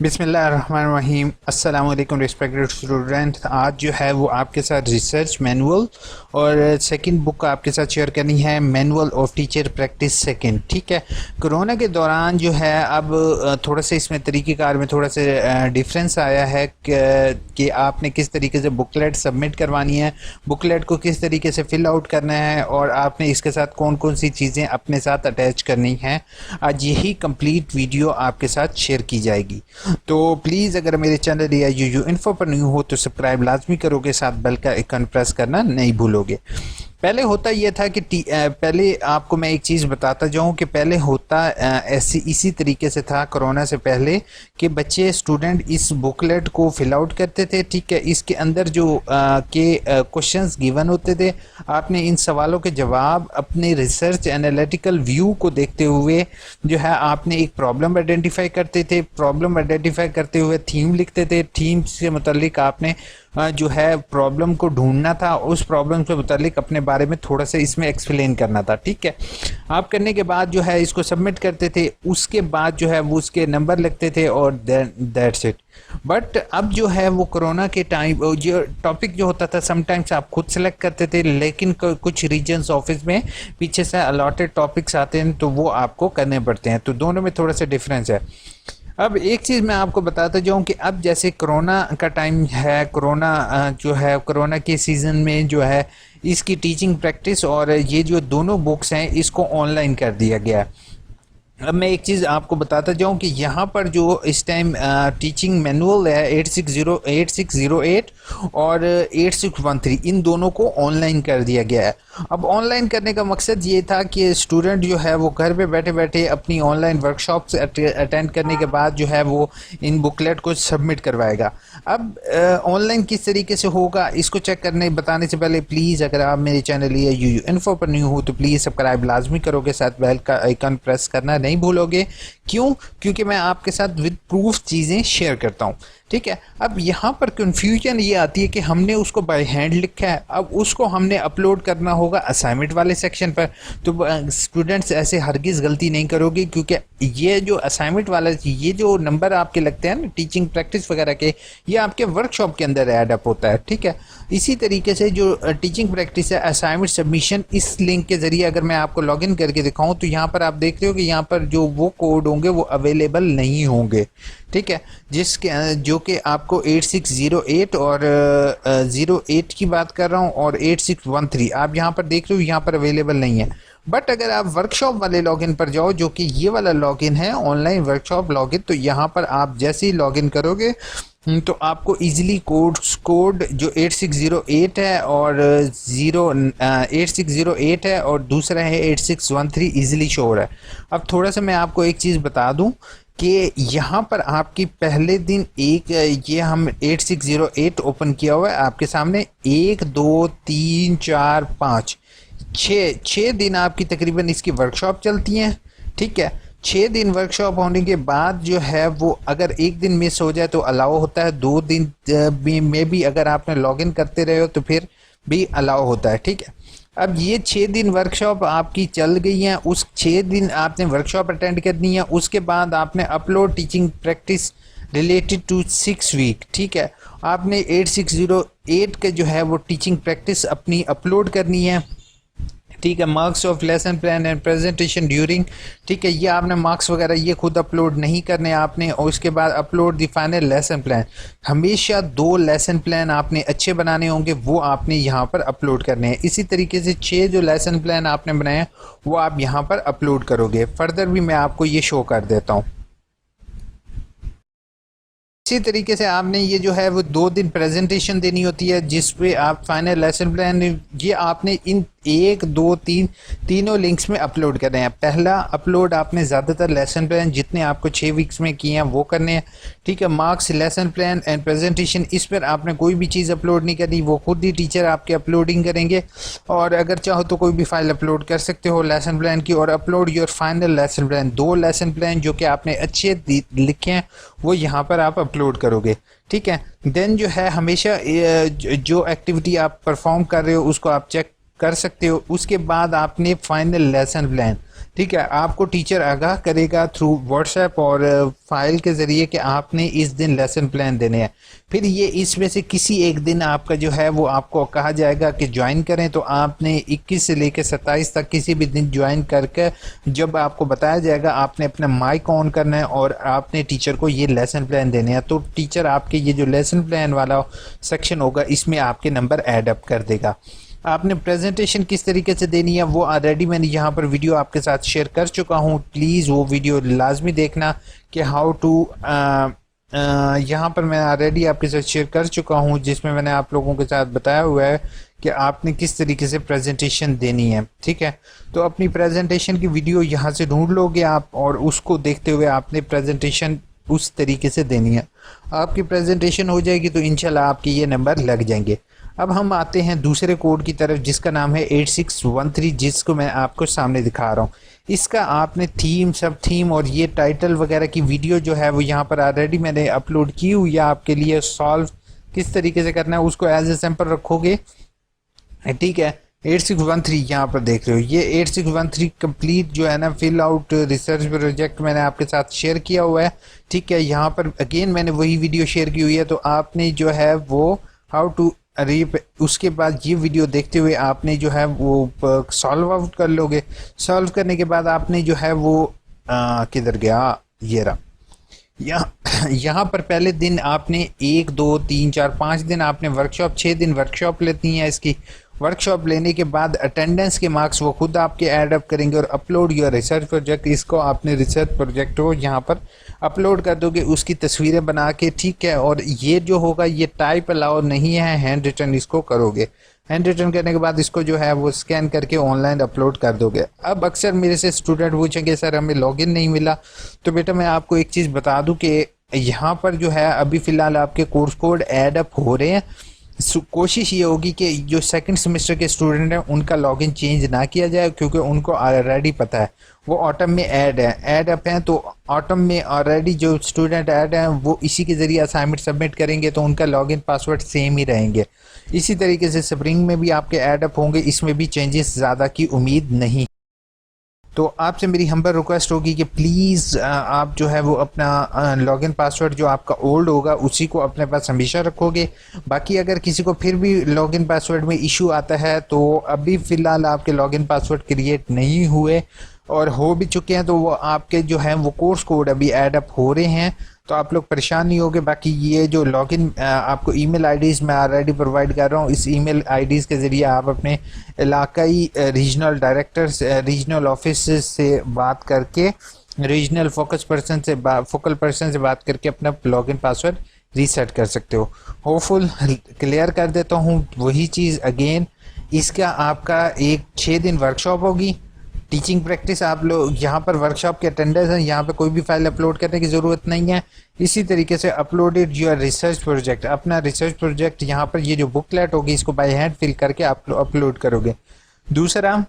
बिस्मिल्लाहिर्रहमानिर्रहीम। अस्सलाम वालेकुम रिस्पेक्टेड स्टूडेंट। आज जो है वो आपके साथ रिसर्च मैनुअल और सेकंड बुक आपके साथ शेयर करनी है, manual of teacher practice second. ठीक है, कोरोना के दौरान जो है अब थोड़ा सा इसमें तरीक़ेकार में थोड़ा सा डिफरेंस आया है कि आपने किस तरीके से बुकलेट सबमिट करवानी है, बुकलेट को किस तरीके से फिल आउट करना है और आपने इसके साथ कौन कौन सी चीज़ें अपने साथ अटैच करनी हैं। आज यही कंप्लीट वीडियो आपके साथ शेयर की जाएगी। तो प्लीज़ अगर मेरे चैनल या यूयू इन्फो पर न्यू हो तो सब्सक्राइब लाजमी करोगे, साथ बेल का आइकन प्रेस करना नहीं भूलोगे। पहले होता यह था कि पहले आपको मैं एक चीज़ बताता जाऊं कि पहले होता ऐसी इसी तरीके से था कोरोना से पहले कि बच्चे स्टूडेंट इस बुकलेट को फिल आउट करते थे। ठीक है, इसके अंदर जो क्वेश्चंस गिवन होते थे, आपने इन सवालों के जवाब अपने रिसर्च एनालिटिकल व्यू को देखते हुए जो है आपने एक प्रॉब्लम आइडेंटिफाई करते थे। प्रॉब्लम आइडेंटिफाई करते हुए थीम लिखते थे। थीम से मुतल्लिक आपने जो है प्रॉब्लम को ढूंढना था, उस प्रॉब्लम से मुतालिक अपने बारे में थोड़ा सा इसमें एक्सप्लेन करना था। ठीक है, आप करने के बाद जो है इसको सबमिट करते थे, उसके बाद जो है वो उसके नंबर लिखते थे और दैट्स इट। बट अब जो है वो कोरोना के टाइम जो टॉपिक जो होता था समटाइम्स आप खुद सेलेक्ट करते थे, लेकिन कुछ रीजन्स ऑफिस में पीछे से अलॉटेड टॉपिक्स आते हैं तो वो आपको करने पड़ते हैं। तो दोनों में थोड़ा सा डिफरेंस है। अब एक चीज़ मैं आपको बताता जाऊं कि अब जैसे कोरोना का टाइम है, कोरोना जो है कोरोना के सीज़न में जो है इसकी टीचिंग प्रैक्टिस और ये जो दोनों बुक्स हैं इसको ऑनलाइन कर दिया गया है। अब मैं एक चीज़ आपको बताता जाऊं कि यहाँ पर जो इस टाइम टीचिंग मैनुअल है 8608 और 8613, इन दोनों को ऑनलाइन कर दिया गया है। अब ऑनलाइन करने का मकसद ये था कि स्टूडेंट जो है वो घर पे बैठे बैठे अपनी ऑनलाइन वर्कशॉप्स अटेंड करने के बाद जो है वो इन बुकलेट को सबमिट करवाएगा। अब ऑनलाइन किस तरीके से होगा इसको चेक करने बताने से पहले प्लीज़ अगर आप मेरे चैनल या यूयू इन्फो पर न्यू हो तो प्लीज़ सब्सक्राइब लाजमी करोगे, साथ बेल का आइकन प्रेस करना नहीं भूलोगे। क्यों? क्योंकि मैं आपके साथ विद प्रूफ चीज़ें शेयर करता हूँ। ठीक है, अब यहाँ पर कन्फ्यूजन ये आती है कि हमने उसको बाय हैंड लिखा है, अब उसको हमने अपलोड करना होगा असाइनमेंट वाले सेक्शन पर। तो स्टूडेंट्स ऐसे हरगिज़ गलती नहीं करोगे, क्योंकि ये जो असाइनमेंट वाला ये जो नंबर आपके लगते हैं ना टीचिंग प्रैक्टिस वगैरह के, ये आपके वर्कशॉप के अंदर ऐड अप होता है। ठीक है, इसी तरीके से जो टीचिंग प्रैक्टिस है असाइनमेंट सबमिशन, इस लिंक के ज़रिए अगर मैं आपको लॉगिन करके दिखाऊं तो यहाँ पर आप देख रहे हो कि यहाँ पर जो वो कोड होंगे वो अवेलेबल नहीं होंगे। ठीक है, जिसके जो कि आपको 8608 और 08 की बात कर रहा हूँ और 8613 आप यहाँ पर देख रहे हो, यहाँ पर अवेलेबल नहीं है। बट अगर आप वर्कशॉप वाले लॉगिन पर जाओ, जो कि ये वाला लॉगिन है ऑनलाइन वर्कशॉप लॉगिन, तो यहाँ पर आप जैसे ही लॉगिन करोगे तो आपको इजीली कोड जो 8608 है और 8608 है और दूसरा है 8613 इजीली शो हो रहा है। अब थोड़ा सा मैं आपको एक चीज़ बता दूं कि यहाँ पर आपकी पहले दिन ये हम 8608 ओपन किया हुआ है आपके सामने, 1 2 3 4 5 6 दिन आपकी तकरीबन इसकी वर्कशॉप चलती हैं। ठीक है, 6 दिन वर्कशॉप होने के बाद जो है वो अगर एक दिन मिस हो जाए तो अलाउ होता है, 2 दिन में भी अगर आपने लॉगिन करते रहे हो तो फिर भी अलाउ होता है। ठीक है, अब ये 6 दिन वर्कशॉप आपकी चल गई हैं, उस 6 दिन आपने वर्कशॉप अटेंड करनी है, उसके बाद आपने upload teaching practice related to 6 week. ठीक है, आपने 8608 के जो है वो टीचिंग प्रैक्टिस अपनी अपलोड करनी है। ठीक है, marks of lesson plan and presentation during, ठीक है, ये आपने मार्क्स वगैरह ये खुद अपलोड नहीं करने आपने। और उसके बाद upload the final lesson plan, हमेशा 2 लेसन प्लान आपने अच्छे बनाने होंगे, वो आपने यहाँ पर अपलोड करने हैं। इसी तरीके से 6 जो लेसन प्लान आपने बनाए वो आप यहाँ पर अपलोड करोगे। फर्दर भी मैं आपको ये शो कर देता हूँ। इसी तरीके से आपने ये जो है वो 2 दिन प्रेजेंटेशन देनी होती है, जिस पे आप फाइनल लेसन प्लान ये आपने इन 1 2 3 तीनों लिंक्स में अपलोड करने हैं। पहला अपलोड आपने ज़्यादातर लेसन प्लान जितने आपको 6 वीक्स में किए हैं वो करने हैं। ठीक है, marks lesson plan and presentation, इस पर आपने कोई भी चीज़ अपलोड नहीं करनी, वो खुद ही टीचर आपके अपलोडिंग करेंगे। और अगर चाहो तो कोई भी फाइल अपलोड कर सकते हो लेसन प्लान की, और upload your final lesson plan, 2 lesson plan जो कि आपने अच्छे लिखे हैं वो यहाँ पर आप अपलोड करोगे। ठीक है, देन जो है हमेशा जो एक्टिविटी आप परफॉर्म कर रहे हो उसको आप चेक कर सकते हो। उसके बाद आपने फाइनल लेसन प्लान, ठीक है, आपको टीचर आगाह करेगा थ्रू व्हाट्सएप और फाइल के ज़रिए कि आपने इस दिन लेसन प्लान देने हैं। फिर ये इसमें से किसी एक दिन आपका जो है वो आपको कहा जाएगा कि ज्वाइन करें, तो आपने 21 से लेकर 27 तक किसी भी दिन ज्वाइन करके जब आपको बताया जाएगा आपने अपना माइक ऑन करना है और आपने टीचर को ये लेसन प्लान देने हैं। तो टीचर आपके ये जो लेसन प्लान वाला सेक्शन होगा इसमें आपके नंबर ऐड अप कर देगा। आपने प्रेजेंटेशन किस तरीके से देनी है वो ऑलरेडी मैंने यहाँ पर वीडियो आपके साथ शेयर कर चुका हूँ, प्लीज़ वो वीडियो लाजमी देखना कि हाउ टू यहाँ पर मैं ऑलरेडी आपके साथ शेयर कर चुका हूँ, जिसमें मैंने आप लोगों के साथ बताया हुआ है कि आपने किस तरीके से प्रेजेंटेशन देनी है। ठीक है, तो अपनी प्रेजेंटेशन की वीडियो यहाँ से ढूंढ लोगे आप और उसको देखते हुए आपने प्रेजेंटेशन उस तरीके से देनी है। आपकी प्रेजेंटेशन हो जाएगी तो इंशाल्लाह आपके ये नंबर लग जाएंगे। अब हम आते हैं दूसरे कोड की तरफ जिसका नाम है 8613, जिसको मैं आपको सामने दिखा रहा हूँ। इसका आपने थीम, सब थीम और ये टाइटल वगैरह की वीडियो जो है वो यहाँ पर ऑलरेडी मैंने अपलोड की हुई है आपके लिए। सॉल्व किस तरीके से करना है उसको एज ए सैम्पल रखोगे, ठीक है। 8613 यहाँ पर देख रहे हो, ये 8613 कंप्लीट जो है ना फिल आउट रिसर्च प्रोजेक्ट मैंने आपके साथ शेयर किया हुआ है। ठीक है, यहाँ पर अगेन मैंने वही वीडियो शेयर की हुई है। तो आपने जो है वो हाउ टू उसके बाद ये वीडियो देखते हुए आपने जो है वो सॉल्व आउट कर लोगे। सॉल्व करने के बाद आपने जो है वो किधर गया, ये रहा, यहाँ पर पहले दिन आपने 1 2 3 4 5 दिन आपने वर्कशॉप, 6 दिन वर्कशॉप लेती हैं। इसकी वर्कशॉप लेने के बाद अटेंडेंस के मार्क्स वो खुद आपके ऐड अप करेंगे और अपलोड योर रिसर्च प्रोजेक्ट, इसको आपने रिसर्च प्रोजेक्ट को यहाँ पर अपलोड कर दोगे उसकी तस्वीरें बना के। ठीक है, और ये जो होगा ये टाइप अलाउ नहीं है, हैंड रिटन इसको करोगे। हैंड रिटन करने के बाद इसको जो है वो स्कैन करके ऑनलाइन अपलोड कर दोगे। अब अक्सर मेरे से स्टूडेंट पूछेंगे सर हमें लॉगिन नहीं मिला, तो बेटा मैं आपको एक चीज़ बता दूं कि यहाँ पर जो है अभी फ़िलहाल आपके कोर्स कोड ऐड अप हो रहे हैं। कोशिश ये होगी कि जो सेकंड सेमेस्टर के स्टूडेंट हैं उनका लॉगिन चेंज ना किया जाए, क्योंकि उनको ऑलरेडी पता है वो ऑटम में ऐड अप हैं। तो ऑटम में ऑलरेडी जो स्टूडेंट ऐड हैं वो इसी के ज़रिए असाइनमेंट सबमिट करेंगे, तो उनका लॉगिन पासवर्ड सेम ही रहेंगे। इसी तरीके से स्प्रिंग में भी आपके ऐड अप होंगे, इसमें भी चेंजेस ज़्यादा की उम्मीद नहीं। तो आपसे मेरी हम्बल रिक्वेस्ट होगी कि प्लीज़ आप जो है वो अपना लॉगिन पासवर्ड जो आपका ओल्ड होगा उसी को अपने पास हमेशा रखोगे। बाकी अगर किसी को फिर भी लॉगिन पासवर्ड में इशू आता है तो अभी फ़िलहाल आपके लॉगिन पासवर्ड क्रिएट नहीं हुए और हो भी चुके हैं, तो वो आपके जो हैं वो कोर्स कोड अभी ऐड अप हो रहे हैं, तो आप लोग परेशान नहीं होगे। बाकी ये जो लॉगिन आपको ईमेल आईडीज़ मैं ऑलरेडी प्रोवाइड कर रहा हूँ, इस ईमेल आईडीज़ के ज़रिए आप अपने इलाकाई रीजनल डायरेक्टर्स, रीजनल ऑफिस से बात करके, रीजनल फोकल पर्सन से बात करके अपना लॉगिन पासवर्ड रीसेट कर सकते हो। होपफुल क्लियर कर देता हूँ वही चीज़ अगेन। इसका आपका एक 6 दिन वर्कशॉप होगी, टीचिंग प्रैक्टिस। आप लोग यहाँ पर वर्कशॉप के अटेंडर्स हैं, यहाँ पे कोई भी फाइल अपलोड करने की ज़रूरत नहीं है। इसी तरीके से अपलोडेड योर रिसर्च प्रोजेक्ट, अपना रिसर्च प्रोजेक्ट यहाँ पर ये जो बुकलेट होगी इसको बाय हैंड फिल करके आप अपलोड करोगे। दूसरा,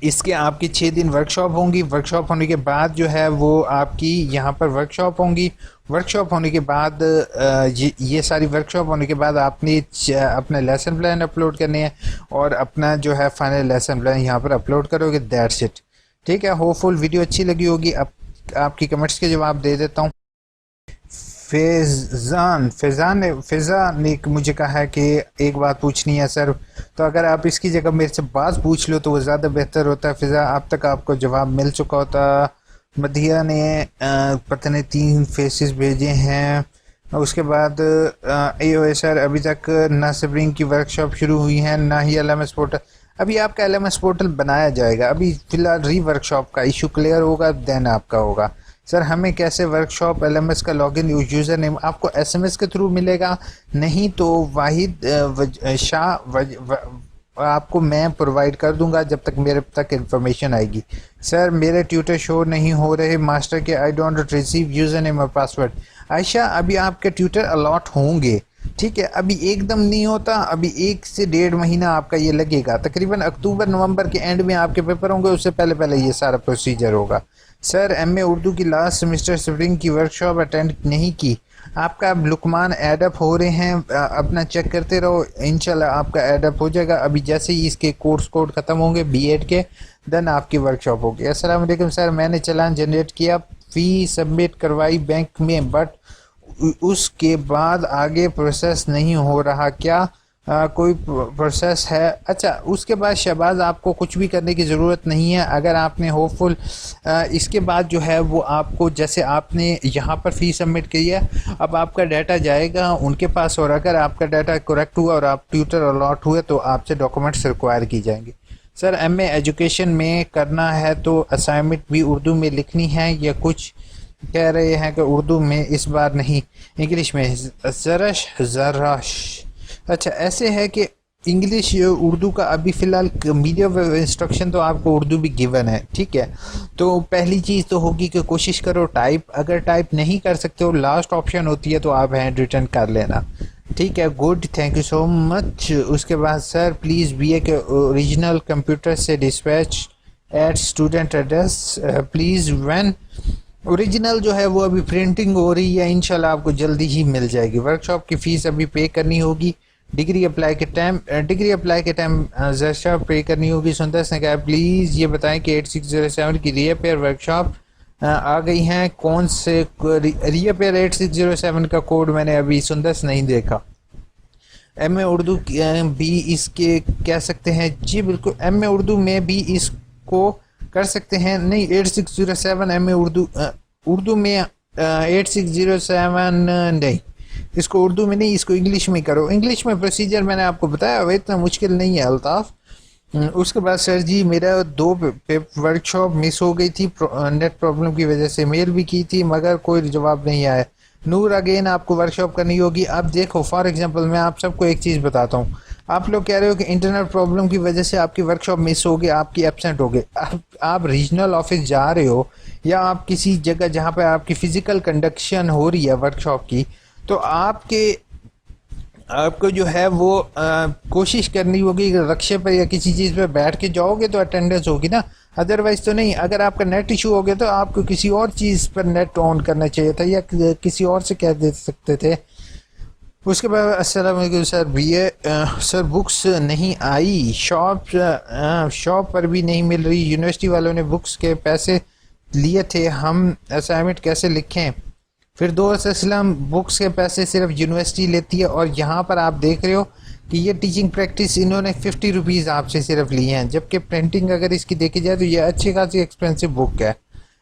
इसके आपकी 6 दिन वर्कशॉप होंगी। वर्कशॉप होने के बाद जो है वो आपकी यहाँ पर वर्कशॉप होंगी। वर्कशॉप होने के बाद ये सारी वर्कशॉप होने के बाद आपने अपना लेसन प्लान अपलोड करने हैं और अपना जो है फाइनल लेसन प्लान यहाँ पर अपलोड करोगे। That's it. ठीक है, होपफुल वीडियो अच्छी लगी होगी। अब आपकी कमेंट्स के जवाब दे देता हूँ। फ़ैज़ा ने मुझे कहा है कि एक बात पूछनी है सर, तो अगर आप इसकी जगह मेरे से बात पूछ लो तो वो ज़्यादा बेहतर होता है। फ़ैज़ा अब तक आपको जवाब मिल चुका होता। मधिया ने पता नहीं 3 फेसेस भेजे हैं। उसके बाद सर अभी तक ना स्प्रिंग की वर्कशॉप शुरू हुई है ना ही LMS पोर्टल। अभी आपका LMS पोर्टल बनाया जाएगा, अभी फ़िलहाल री वर्कशॉप का इशू क्लियर होगा देन आपका होगा। सर हमें कैसे वर्कशॉप LMS का लॉगिन यूज़र नेम आपको SMS के थ्रू मिलेगा, नहीं तो वाहिद शाह आपको मैं प्रोवाइड कर दूंगा जब तक मेरे तक इन्फॉर्मेशन आएगी। सर मेरे ट्यूटर शो नहीं हो रहे मास्टर के, I don't receive user name और पासवर्ड। आयशा अभी आपके ट्यूटर अलॉट होंगे, ठीक है, अभी एकदम नहीं होता, अभी 1 से 1.5 महीना आपका ये लगेगा। तकरीबन अक्टूबर नवंबर के एंड में आपके पेपर होंगे, उससे पहले पहले ये सारा प्रोसीजर होगा। सर MA उर्दू की लास्ट सेमेस्टर स्प्रिंग की वर्कशॉप अटेंड नहीं की। आपका अब लुकमान एडअप हो रहे हैं, अपना चेक करते रहो, इंशाल्लाह आपका एडअप हो जाएगा। अभी जैसे ही इसके कोर्स कोड ख़त्म होंगे बीएड के, देन आपकी वर्कशॉप होगी। अस्सलाम वालेकुम सर, मैंने चालान जनरेट किया, फ़ी सबमिट करवाई बैंक में, बट उसके बाद आगे प्रोसेस नहीं हो रहा, क्या कोई प्रोसेस है? अच्छा, उसके बाद शहबाज आपको कुछ भी करने की ज़रूरत नहीं है। अगर आपने होपफुल इसके बाद जो है वो आपको, जैसे आपने यहाँ पर फ़ी सबमिट की है, अब आपका डाटा जाएगा उनके पास, और अगर आपका डाटा करेक्ट हुआ और आप ट्यूटर अलॉट हुए तो आपसे डॉक्यूमेंट्स रिक्वायर की जाएंगे। सर एमए एजुकेशन में करना है तो असाइनमेंट भी उर्दू में लिखनी है, या कुछ कह रहे हैं कि उर्दू में इस बार नहीं इंग्लिश में? ज़रश ज़राश, अच्छा ऐसे है कि इंग्लिश उर्दू का अभी फ़िलहाल मीडियम इंस्ट्रक्शन तो आपको उर्दू भी गिवन है, ठीक है। तो पहली चीज़ तो होगी कि कोशिश करो टाइप, अगर टाइप नहीं कर सकते हो लास्ट ऑप्शन होती है तो आप हैंड रिटन कर लेना, ठीक है। Good, thank you so much. उसके बाद सर प्लीज़ बीए के ओरिजिनल कंप्यूटर से dispatch at student address please when original जो है वो अभी प्रिंटिंग हो रही है, इंशाल्लाह आपको जल्दी ही मिल जाएगी। वर्कशॉप की फ़ीस अभी पे करनी होगी, डिग्री अप्लाई के टाइम जर्शा पे करनी होगी। सुंदर ने कहा प्लीज़ ये बताएं कि 8607 की रिपेयर वर्कशॉप आ गई हैं, कौन से रिपेयर 8607 का कोड मैंने अभी सुंदर नहीं देखा। एम ए उर्दू भी इसके कह सकते हैं? जी बिल्कुल, एम ए उर्दू में भी इसको कर सकते हैं। नहीं, 8607 एम ए उर्दू में 8607 नहीं, इसको उर्दू में नहीं, इसको इंग्लिश में करो। इंग्लिश में प्रोसीजर मैंने आपको बताया, वह इतना मुश्किल नहीं है अल्ताफ़। उसके बाद सर जी मेरा 2 वर्कशॉप मिस हो गई थी नेट प्रॉब्लम की वजह से, मेल भी की थी मगर कोई जवाब नहीं आया। नूर अगेन आपको वर्कशॉप करनी होगी। अब देखो फॉर एग्जांपल मैं आप सबको एक चीज़ बताता हूँ, आप लोग कह रहे हो कि इंटरनेट प्रॉब्लम की वजह से आपकी वर्कशॉप मिस हो गई, आपकी एब्सेंट हो गई। आप रीजनल ऑफिस जा रहे हो या आप किसी जगह जहाँ पे आपकी फ़िज़िकल कंडक्शन हो रही है वर्कशॉप की, तो आपको जो है वो कोशिश करनी होगी कि रक्शे पर या किसी चीज़ पे बैठ के जाओगे तो अटेंडेंस होगी ना, अदरवाइज़ तो नहीं। अगर आपका नेट इशू हो गया तो आपको किसी और चीज़ पर नेट ऑन करना चाहिए था या किसी और से कह दे सकते थे। उसके बाद अस्सलाम वालेकुम सर, बीए सर बुक्स नहीं आई, शॉप पर भी नहीं मिल रही, यूनिवर्सिटी वालों ने बुक्स के पैसे लिए थे, हम असाइनमेंट कैसे लिखें? फिर दोस्त असलम, बुक्स के पैसे सिर्फ यूनिवर्सिटी लेती है, और यहाँ पर आप देख रहे हो कि ये टीचिंग प्रैक्टिस इन्होंने 50 रुपीज़ आपसे सिर्फ लिए हैं, जबकि प्रिंटिंग अगर इसकी देखी जाए तो ये अच्छी खासी एक्सपेंसिव बुक है,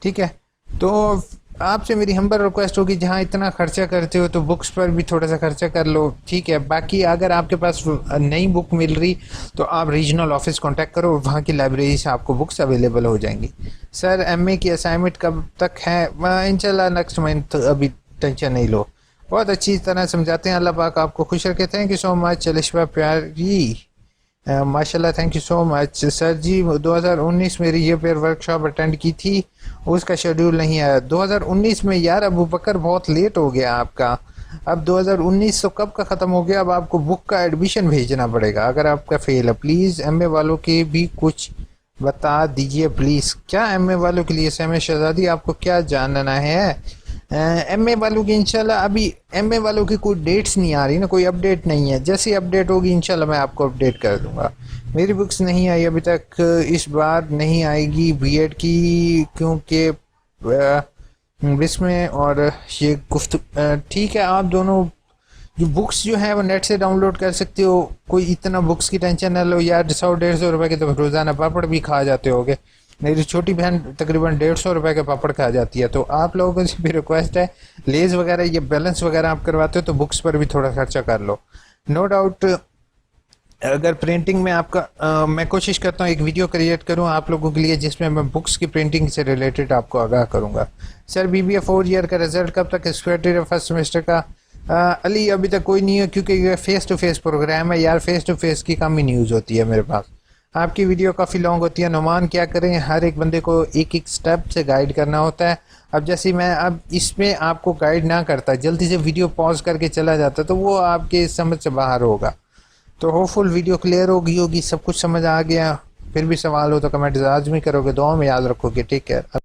ठीक है। तो आपसे मेरी हम्बल रिक्वेस्ट होगी, जहाँ इतना खर्चा करते हो तो बुक्स पर भी थोड़ा सा खर्चा कर लो, ठीक है। बाकी अगर आपके पास नई बुक मिल रही तो आप रीजनल ऑफिस कांटेक्ट करो, वहाँ की लाइब्रेरी से आपको बुक्स अवेलेबल हो जाएंगी। सर एमए की असाइनमेंट कब तक है? इंशाल्लाह नेक्स्ट मंथ, अभी टेंशन नहीं लो, बहुत अच्छी तरह समझाते हैं। अल्लाह पाक आपको खुश रखे। थैंक यू सो मच चलिशवा प्यारी, माशाल्लाह, thank you so much. Sir ji 2019 में रिपेयर वर्कशॉप अटेंड की थी, उसका शेड्यूल नहीं आया। 2019 में यार अबू बकर बहुत लेट हो गया आपका, अब 2019 तो कब का ख़त्म हो गया, अब आपको बुक का एडमिशन भेजना पड़ेगा अगर आपका फेल है। प्लीज़ एमए वालों के भी कुछ बता दीजिए प्लीज़। क्या एमए वालों के लिए समय शहजादी आपको क्या जानना है? एमए वालों की इंशाल्लाह अभी एमए वालों की कोई डेट्स नहीं आ रही ना, कोई अपडेट नहीं है, जैसी अपडेट होगी इंशाल्लाह मैं आपको अपडेट कर दूंगा। मेरी बुक्स नहीं आई अभी तक, इस बार नहीं आएगी बीएड की, क्योंकि इसमें और ये गुफ्त ठीक है। आप दोनों जो बुक्स जो है वो नेट से डाउनलोड कर सकते हो, कोई इतना बुक्स की टेंशन ना लो यार। 100-150 रुपए के तो रोज़ाना पापड़ भी खा जाते होगे, मेरी छोटी बहन तकरीबन 150 रुपए के पापड़ खा जाती है। तो आप लोगों से भी रिक्वेस्ट है, लेज़ वगैरह ये बैलेंस वगैरह आप करवाते हो तो बुक्स पर भी थोड़ा खर्चा कर लो। नो डाउट अगर प्रिंटिंग में आपका मैं कोशिश करता हूँ एक वीडियो क्रिएट करूँ आप लोगों के लिए जिसमें मैं बुक्स की प्रिंटिंग से रिलेटेड आपको आगाह करूँगा। सर बीबीए 4 ईयर का रिजल्ट कब तक? स्क्वायर फर्स्ट सेमेस्टर का अली अभी तक कोई नहीं है, क्योंकि ये फेस टू फेस प्रोग्राम है यार, फेस टू फेस की कम ही न्यूज़ होती है मेरे पास। आपकी वीडियो काफ़ी लॉन्ग होती है नुमान, क्या करें, हर एक बंदे को एक एक स्टेप से गाइड करना होता है। अब जैसे मैं अब इसमें आपको गाइड ना करता, जल्दी से वीडियो पॉज करके चला जाता, तो वो आपके समझ से बाहर होगा। तो होपफुल वीडियो क्लियर होगी, सब कुछ समझ आ गया। फिर भी सवाल हो तो कमेंट लाजमी करोगे, दुआ में याद रखोगे। Take care.